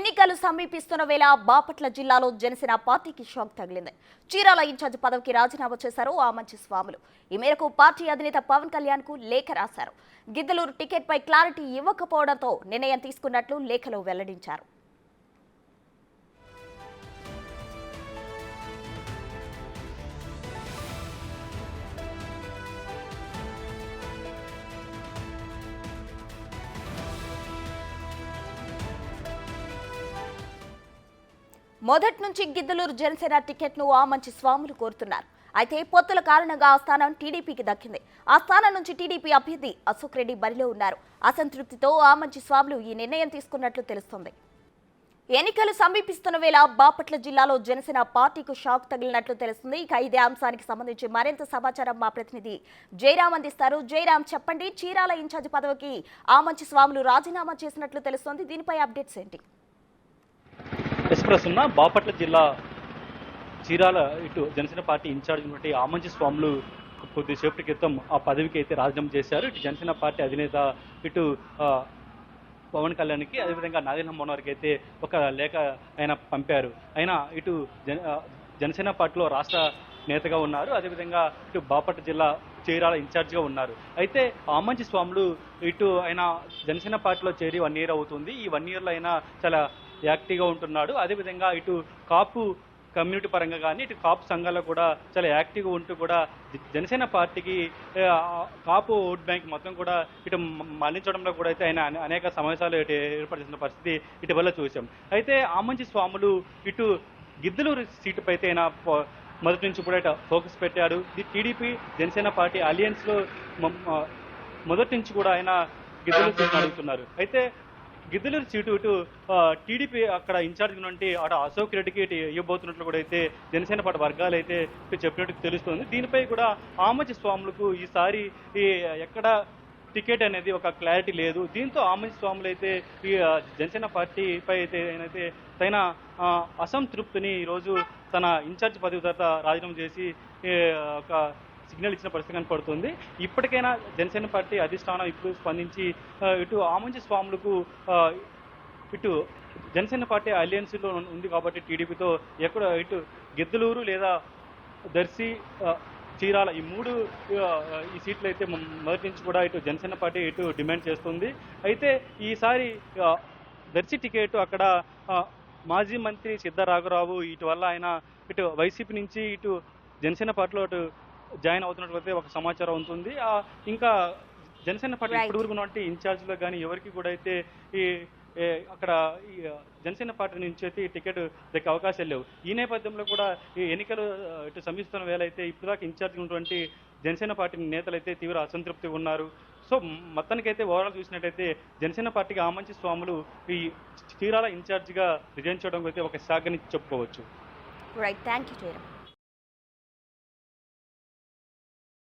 ఎన్నికలు సమీపిస్తున్న వేళ బాపట్ల జిల్లాలో జనసేన పార్టీకి షాక్ తగిలింది. చీరాల ఇన్ఛార్జ్ పదవికి రాజీనామా చేశారు ఆమంచి స్వాములు. ఈ మేరకు పార్టీ అధినేత పవన్ కళ్యాణ్ కు లేఖ రాశారు. గిద్దలూరు టికెట్ పై క్లారిటీ ఇవ్వకపోవడంతో నిర్ణయం తీసుకున్నట్లు లేఖలో వెల్లడించారు. మొదటి నుంచి గిద్దలూరు జనసేన టికెట్ను ఆమంచి స్వాములు కోరుతున్నారు. అయితే పొత్తుల కారణంగా ఆ స్థానం టీడీపీకి దక్కింది. ఆ స్థానం నుంచి టీడీపీ అభ్యర్థి అశోక్ రెడ్డి బరిలో ఉన్నారు. అసంతృప్తితో ఆమంచి స్వాములు ఈ నిర్ణయం తీసుకున్నట్లు తెలుస్తోంది. ఎన్నికలు సమీపిస్తున్న వేళ బాపట్ల జిల్లాలో జనసేన పార్టీకు షాక్ తగిలినట్లు తెలుస్తుంది. ఇక ఇదే అంశానికి సంబంధించి మరింత సమాచారం మా ప్రతినిధి జయరాం అందిస్తారు. జయరాం, చెప్పండి, చీరాల ఇన్ఛార్జ్ పదవికి ఆమంచి స్వాములు రాజీనామా చేసినట్లు తెలుస్తోంది. దీనిపై అప్డేట్స్ ఏంటి? ఎక్స్ప్రెస్ ఉన్న బాపట్ల జిల్లా చీరాల ఇటు జనసేన పార్టీ ఇన్ఛార్జ్ ఉన్నటువంటి ఆమంచి స్వాములు కొద్దిసేపటి క్రితం ఆ పదవికి అయితే రాజీనామా చేశారు. ఇటు జనసేన పార్టీ అధినేత ఇటు పవన్ కళ్యాణ్కి, అదేవిధంగా నాగేంద్ర మోహన్ అయితే ఒక లేఖ ఆయన పంపారు. అయినా ఇటు జనసేన పార్టీలో రాష్ట్ర నేతగా ఉన్నారు, అదేవిధంగా ఇటు బాపట్ల జిల్లా చీరాల ఇన్ఛార్జ్గా ఉన్నారు. అయితే ఆమంచి స్వాములు ఇటు ఆయన జనసేన పార్టీలో చేరి 1 year అవుతుంది. ఈ 1 yearలో ఆయన చాలా యాక్టివ్గా ఉంటున్నాడు. అదేవిధంగా ఇటు కాపు కమ్యూనిటీ పరంగా కానీ ఇటు కాపు సంఘాల్లో కూడా చాలా యాక్టివ్గా ఉంటూ కూడా జనసేన పార్టీకి కాపు ఓట్ బ్యాంక్ మొత్తం కూడా ఇటు మళ్లించడంలో కూడా అయితే ఆయన అనేక సమావేశాలు ఏర్పాటు చేసిన పరిస్థితి ఇటీవల చూసాం. అయితే ఆమంచి స్వాములు ఇటు గిద్దలూరు సీటుపై అయితే ఆయన మొదటి నుంచి కూడా ఇటు ఫోకస్ పెట్టాడు. టీడీపీ జనసేన పార్టీ అలయన్స్లో మొదటి నుంచి కూడా ఆయన గిద్దలూరు సీటును అడుగుతున్నారు. అయితే గిద్దలూరు సీటు ఇటు టీడీపీ అక్కడ ఇన్ఛార్జ్ నుండి అటు అశోక్ రెడ్డికి ఇటు ఇవ్వబోతున్నట్లు కూడా అయితే జనసేన పార్టీ వర్గాలు అయితే చెప్పినట్టు తెలుస్తుంది. దీనిపై కూడా ఆమంచి స్వాములకు ఈసారి ఎక్కడ టికెట్ అనేది ఒక క్లారిటీ లేదు. దీంతో ఆమంచి స్వాములు అయితే ఈ జనసేన పార్టీపై అయితే తన అసంతృప్తిని ఈరోజు తన ఇన్ఛార్జ్ పదవి తర్వాత రాజీనామా చేసి ఒక సిగ్నల్ ఇచ్చిన పరిస్థితి కనపడుతుంది. ఇప్పటికైనా జనసేన పార్టీ అధిష్టానం ఇప్పుడు స్పందించి ఇటు ఆమంచి స్వాములకు ఇటు జనసేన పార్టీ అలయన్స్లో ఉంది కాబట్టి టీడీపీతో ఎక్కడ ఇటు గిద్దలూరు లేదా దర్శి చీరాల ఈ 3 ఈ సీట్లు అయితే మొదటి నుంచి కూడా ఇటు జనసేన పార్టీ ఇటు డిమాండ్ చేస్తుంది. అయితే ఈసారి దర్శి టికెట్ అక్కడ మాజీ మంత్రి సిద్ధరాఘరావు ఇటు వల్ల ఆయన ఇటు వైసీపీ నుంచి ఇటు జనసేన పార్టీలో అటు జాయిన్ అవుతున్నట్లయితే ఒక సమాచారం ఉంటుంది. ఇంకా జనసేన పార్టీ ఇప్పటివరకు ఉన్నటువంటి ఇన్ఛార్జ్లో కానీ ఎవరికి కూడా అయితే అక్కడ జనసేన పార్టీ నుంచి అయితే టికెట్ దక్కే అవకాశాలు లేవు. ఈ నేపథ్యంలో కూడా ఈ ఎన్నికలు ఇటు సమీపిస్తున్న వేళ అయితే ఇప్పటిదాకా ఇన్ఛార్జ్ ఉన్నటువంటి జనసేన పార్టీ నేతలు అయితే తీవ్ర అసంతృప్తిగా ఉన్నారు. సో మొత్తానికైతే ఓవరాల్ చూసినట్టయితే జనసేన పార్టీకి ఆమంచి స్వాములు ఈ చీరాల ఇన్ఛార్జిగా రిజైన్ చేయడం అయితే ఒక శాఖని చెప్పుకోవచ్చు. Right, thank you.